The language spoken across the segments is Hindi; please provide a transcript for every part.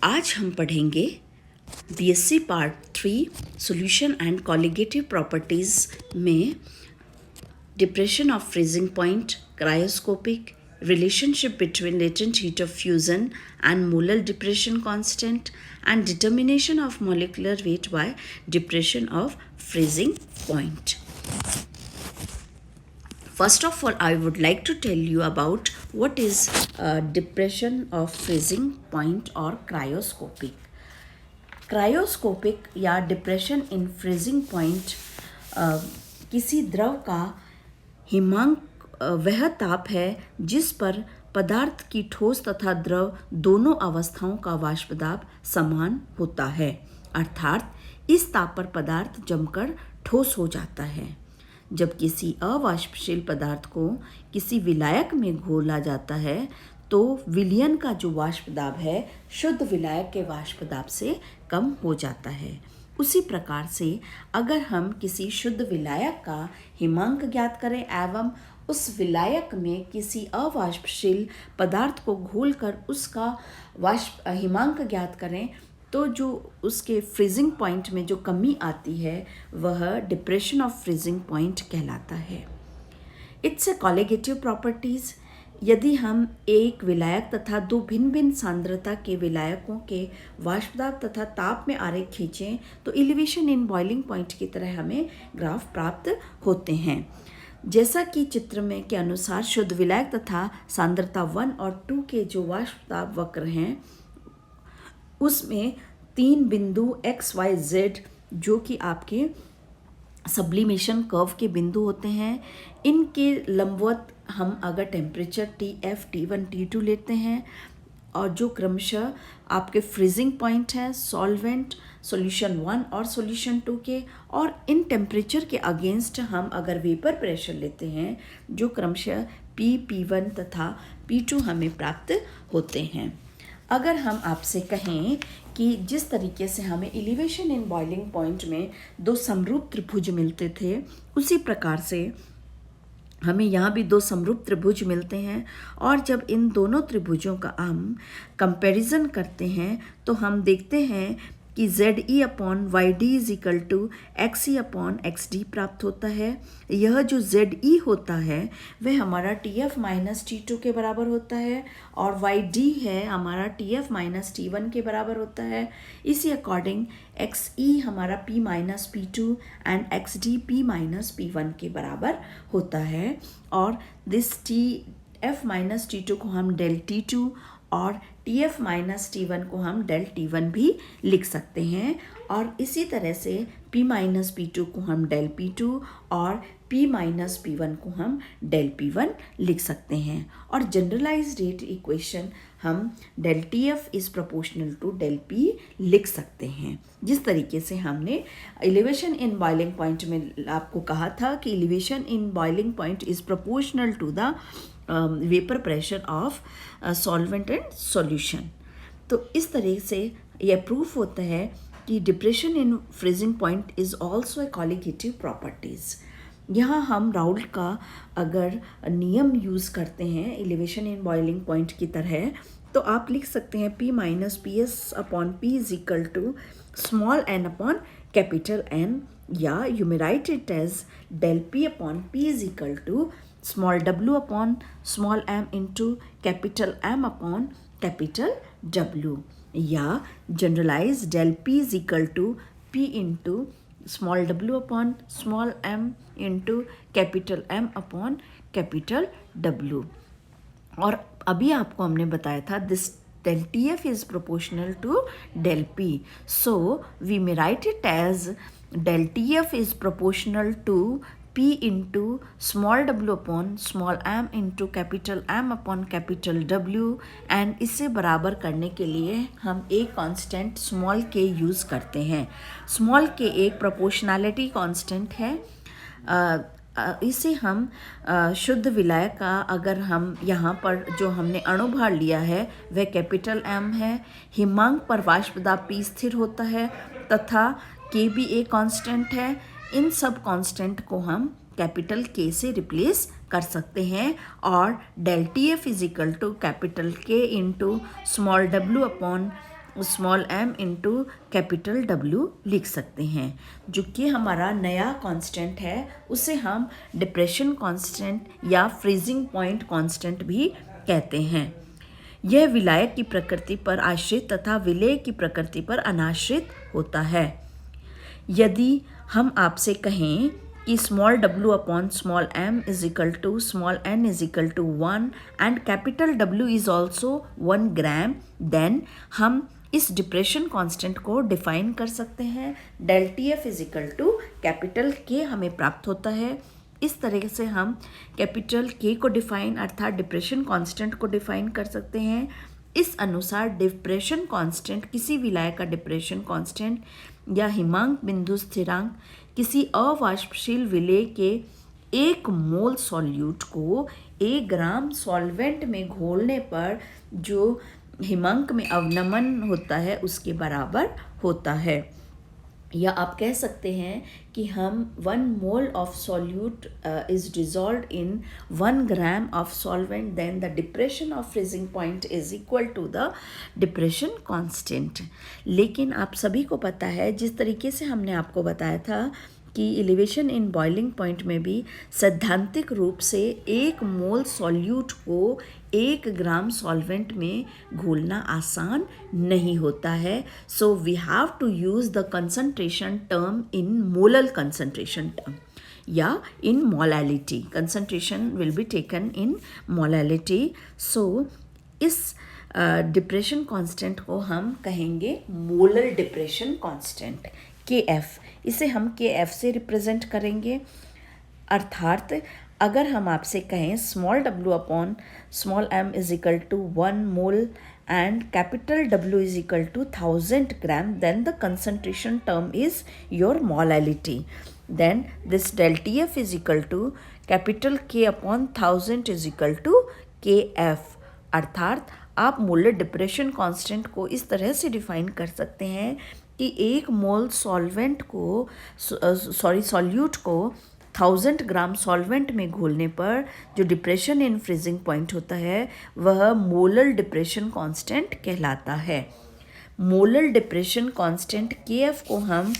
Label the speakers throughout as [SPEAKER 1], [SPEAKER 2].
[SPEAKER 1] आज हम पढ़ेंगे BSc part 3 solution and colligative properties में depression of freezing point, cryoscopic, relationship between latent heat of fusion and molar depression constant, and determination of molecular weight by depression of freezing point. First of all, I would like to tell you about what is depression of freezing point or cryoscopic. Cryoscopic या डिप्रेशन इन फ्रीजिंग पॉइंट किसी द्रव का हिमांक वह ताप है जिस पर पदार्थ की ठोस तथा द्रव दोनों अवस्थाओं का वाष्प दाब समान होता है, अर्थात इस ताप पर पदार्थ जमकर ठोस हो जाता है। जब किसी अवाष्पशील पदार्थ को किसी विलायक में घोला जाता है तो विलयन का जो वाष्प दाब है शुद्ध विलायक के वाष्प दाब से कम हो जाता है। उसी प्रकार से अगर हम किसी शुद्ध विलायक का हिमांक ज्ञात करें एवं उस विलायक में किसी अवाष्पशील पदार्थ को घोलकर उसका हिमांक ज्ञात करें तो जो उसके फ्रीजिंग पॉइंट में जो कमी आती है वह डिप्रेशन ऑफ फ्रीजिंग पॉइंट कहलाता है। It's a colligative properties. यदि हम एक विलायक तथा दो भिन्न भिन्न सांद्रता के विलायकों के वाष्पदाब तथा ताप में आरेख खींचें तो एलिवेशन इन बॉइलिंग पॉइंट की तरह हमें ग्राफ प्राप्त होते हैं। जैसा कि चित्र में के अनुसार शुद्ध विलायक तथा सांद्रता 1 और 2 के जो वाष्पदाब वक्र हैं उसमें 3 बिंदु x, y, z जो कि आपके सब्लिमेशन कर्व के बिंदु होते हैं, इनके लंबवत हम अगर टेम्परेचर Tf, T1, T2 लेते हैं और जो क्रमशः आपके फ्रीजिंग पॉइंट है सॉल्वेंट सॉल्यूशन 1 और सॉल्यूशन 2 के, और इन टेम्परेचर के अगेंस्ट हम अगर वेपर प्रेशर लेते हैं जो क्रमशः P, P1 तथा P2 हमें प्राप्त होते हैं। अगर हम आपसे कहें कि जिस तरीके से हमें एलिवेशन इन बॉइलिंग पॉइंट में दो समरूप त्रिभुज मिलते थे उसी प्रकार से हमें यहाँ भी दो समरूप त्रिभुज मिलते हैं, और जब इन दोनों त्रिभुजों का हम कंपैरिजन करते हैं तो हम देखते हैं कि ZE upon YD is equal to XE upon XD प्राप्त होता है। यह जो ZE होता है वह हमारा TF माइनस T2 के बराबर होता है और YD है हमारा TF माइनस T1 के बराबर होता है। इसी अकॉर्डिंग XE हमारा P minus P2 and XD P minus P1 के बराबर होता है, और दिस TF माइनस T2 को हम डेल T2 और TF माइनस T1 को हम डेल T1 भी लिख सकते हैं, और इसी तरह से P माइनस P2 को हम डेल P2 और P माइनस P1 को हम डेल P1 लिख सकते हैं। और जनरलाइज्ड रेट इक्वेशन हम del TF is proportional to del P लिख सकते हैं। जिस तरीके से हमने एलिवेशन इन बॉइलिंग पॉइंट में आपको कहा था कि elevation in boiling point is proportional to the vapour pressure of solvent and solution. तो इस तरह से यह प्रूफ होता है कि depression in freezing point is also a colligative properties. यहाँ हम राउल्ट का अगर नियम यूज़ करते हैं एलिवेशन इन बॉइलिंग पॉइंट की तरह तो आप लिख सकते हैं P minus P S upon P is equal to small n upon capital N, या you may write it as del P upon P is equal to small w upon small m into capital M upon capital W, या generalize del P is equal to P into small w upon small m into capital M upon capital W। और अभी आपको हमने बताया था this del TF is proportional to del P, so we may write it as del TF is proportional to P into small w upon small m into capital M upon capital W, and इसे बराबर करने के लिए हम एक कांस्टेंट स्मॉल k यूज़ करते हैं। स्मॉल k एक प्रोपोर्शनैलिटी कांस्टेंट है। इसे हम शुद्ध विलायक का अगर हम यहाँ पर जो हमने अणुभार लिया है वह कैपिटल M है, हिमांक पर वाष्प दाब P स्थिर होता है तथा K भी एक कांस्टेंट है। इन सब कांस्टेंट को हम कैपिटल K से रिप्लेस कर सकते हैं और del TF is equal to capital K into small w upon small m into capital W लिख सकते हैं। जो कि हमारा नया कांस्टेंट है उसे हम डिप्रेशन कांस्टेंट या फ्रीजिंग पॉइंट कांस्टेंट भी कहते हैं। यह विलायक की प्रकृति पर आश्रित तथा विलेय की प्रकृति पर अनाश्रित होता है। यदि हम आपसे कहें कि small w upon small m is equal to small n is equal to 1 and capital W is also 1 gram, then हम इस डिप्रेशन कांस्टेंट को डिफाइन कर सकते हैं। Del T F is equal to capital K हमें प्राप्त होता है। इस तरह से हम कैपिटल K को डिफाइन अर्थात डिप्रेशन कांस्टेंट को डिफाइन कर सकते हैं। इस अनुसार डिप्रेशन कांस्टेंट किसी विलायक का डिप्रेशन कांस्टेंट या हिमांक बिंदु स्थिरांक किसी अवाष्पशील विलेय के 1 मोल सॉल्यूट को 1 ग्राम सॉल्वेंट में घोलने पर जो हिमांक में अवनमन होता है उसके बराबर होता है। या आप कह सकते हैं कि हम 1 mole of solute is dissolved in 1 gram of solvent, then the depression of freezing point is equal to the depression constant. लेकिन आप सभी को पता है, जिस तरीके से हमने आपको बताया था कि एलिवेशन इन बॉइलिंग पॉइंट में भी सैद्धांतिक रूप से 1 मोल सॉल्यूट को 1 ग्राम सॉल्वेंट में घोलना आसान नहीं होता है। So we have to use the concentration term in molal concentration term या in molality. Concentration will be taken in molality. So इस डिप्रेशन कांस्टेंट को हम कहेंगे मोलल डिप्रेशन कांस्टेंट KF। इसे हम KF से रिप्रेजेंट करेंगे। अर्थात अगर हम आपसे कहें small w upon small m is equal to 1 mole and capital W is equal to 1000 gram, then the concentration term is your molality. Then this del TF is equal to capital K upon 1000 is equal to KF। अर्थात आप मोलर डिप्रेशन कांस्टेंट को इस तरह से डिफाइन कर सकते हैं कि 1 मोल सॉल्वेंट को सॉल्यूट को 1000 ग्राम सॉल्वेंट में घोलने पर जो डिप्रेशन इन फ्रीजिंग पॉइंट होता है वह मोलर डिप्रेशन कांस्टेंट कहलाता है। मोलर डिप्रेशन कांस्टेंट KF को हम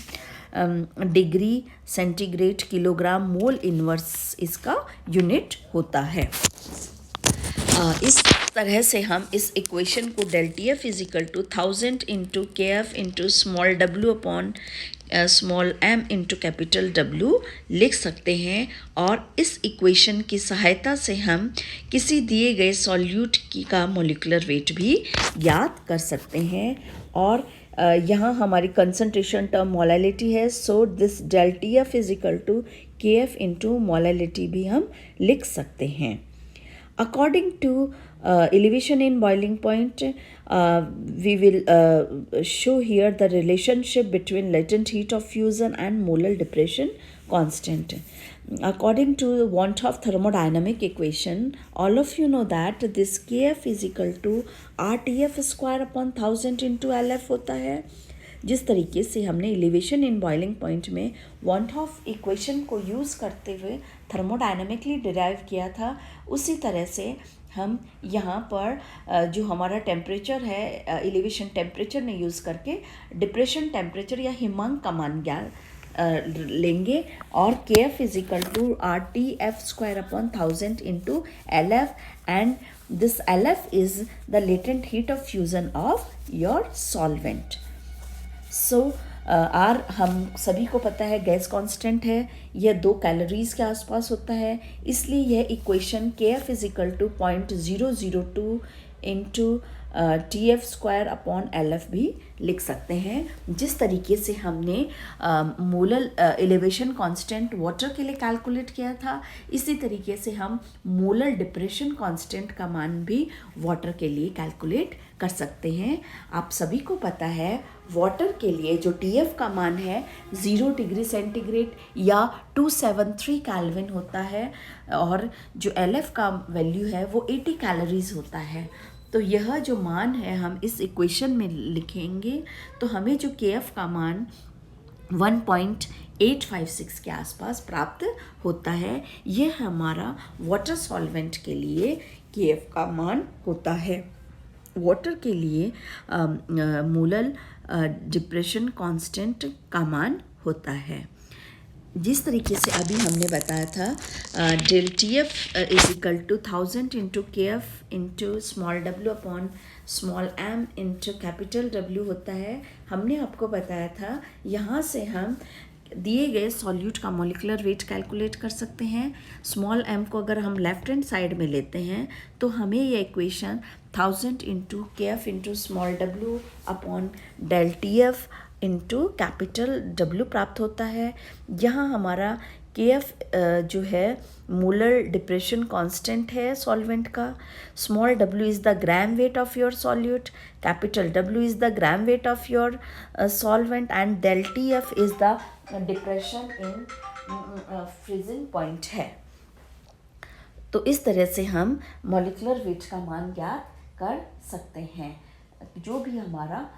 [SPEAKER 1] degree centigrade kilogram mole inverse इसका यूनिट होता है। इस तरह से हम इस इक्वेशन को del TF is equal to 1000 into KF into small w upon small m into capital W लिख सकते हैं। और इस इक्वेशन की सहायता से हम किसी दिए गए सॉल्यूट का मॉलिक्यूलर वेट भी ज्ञात कर सकते हैं। और यहाँ हमारी कंसंट्रेशन टर्म मोलैलिटी है, so this del TF is equal to KF into molality भी हम लिख सकते हैं। According to elevation in boiling point, we will show here the relationship between latent heat of fusion and molar depression constant. According to the want of thermodynamic equation, all of you know that this KF is equal to RTF square upon 1000 into LF होता है। जिस तरीके से हमने एलिवेशन इन बॉइलिंग पॉइंट में वांट ऑफ इक्वेशन को यूज़ करते हुए थर्मोडायनामिकली डिराइव किया था, उसी तरह से हम यहाँ पर जो हमारा टेम्परेचर है एलिवेशन टेम्परेचर ने यूज़ करके डिप्रेशन टेम्परेचर या हिमांक का मान ज्ञान लेंगे। और KF is equal to RTF square upon 1000 into LF, and this LF is the latent heat of fusion of your solvent. So हम सभी को पता है गैस कांस्टेंट है, यह 2 कैलोरीज के आसपास होता है, इसलिए यह equation KF is equal to 0.002 into TF square upon LF भी लिख सकते हैं। जिस तरीके से हमने मोलर एलिवेशन कांस्टेंट वाटर के लिए कैलकुलेट किया था, इसी तरीके से हम मोलर डिप्रेशन कांस्टेंट का मान भी वाटर के लिए कैलकुलेट कर सकते हैं। आप सभी को पता है वाटर के लिए जो TF का मान है 0 डिग्री सेंटीग्रेड या 273 केल्विन होता है, और जो LF का वैल्यू है वो 80 कैलोरीज होता है। तो यह जो मान है हम इस इक्वेशन में लिखेंगे तो हमें जो KF का मान 1.856 के आसपास प्राप्त होता है। यह हमारा वाटर सॉल्वेंट के लिए KF का मान होता है। वाटर के लिए मोलर डिप्रेशन कांस्टेंट का मान होता है। जिस तरीके से अभी हमने बताया था del T F is equal to 1000 into K F into small W upon small M into capital W होता है। हमने आपको बताया था यहाँ से हम दिए गए सॉल्यूट का मॉलिक्यूलर वेट कैलकुलेट कर सकते हैं। स्मॉल एम को अगर हम लेफ्ट हैंड साइड में लेते हैं तो हमें ये equation 1000 into K F into small W upon del T F into capital W प्राप्त होता है। यहाँ हमारा के एफ जो है मोलर डिप्रेशन कांस्टेंट है सॉल्वेंट का। स्मॉल डब्ल्यू is the gram weight of your solute, capital W is the gram weight of your solvent and del T F is the depression in freezing point है। तो इस तरह से हम मॉलिक्यूलर वेट का मान ज्ञात कर सकते हैं। जो भी हमारा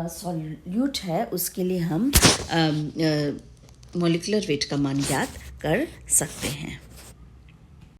[SPEAKER 1] सॉल्यूट है उसके लिए हम मॉलिक्यूलर वेट का मान ज्ञात कर सकते हैं।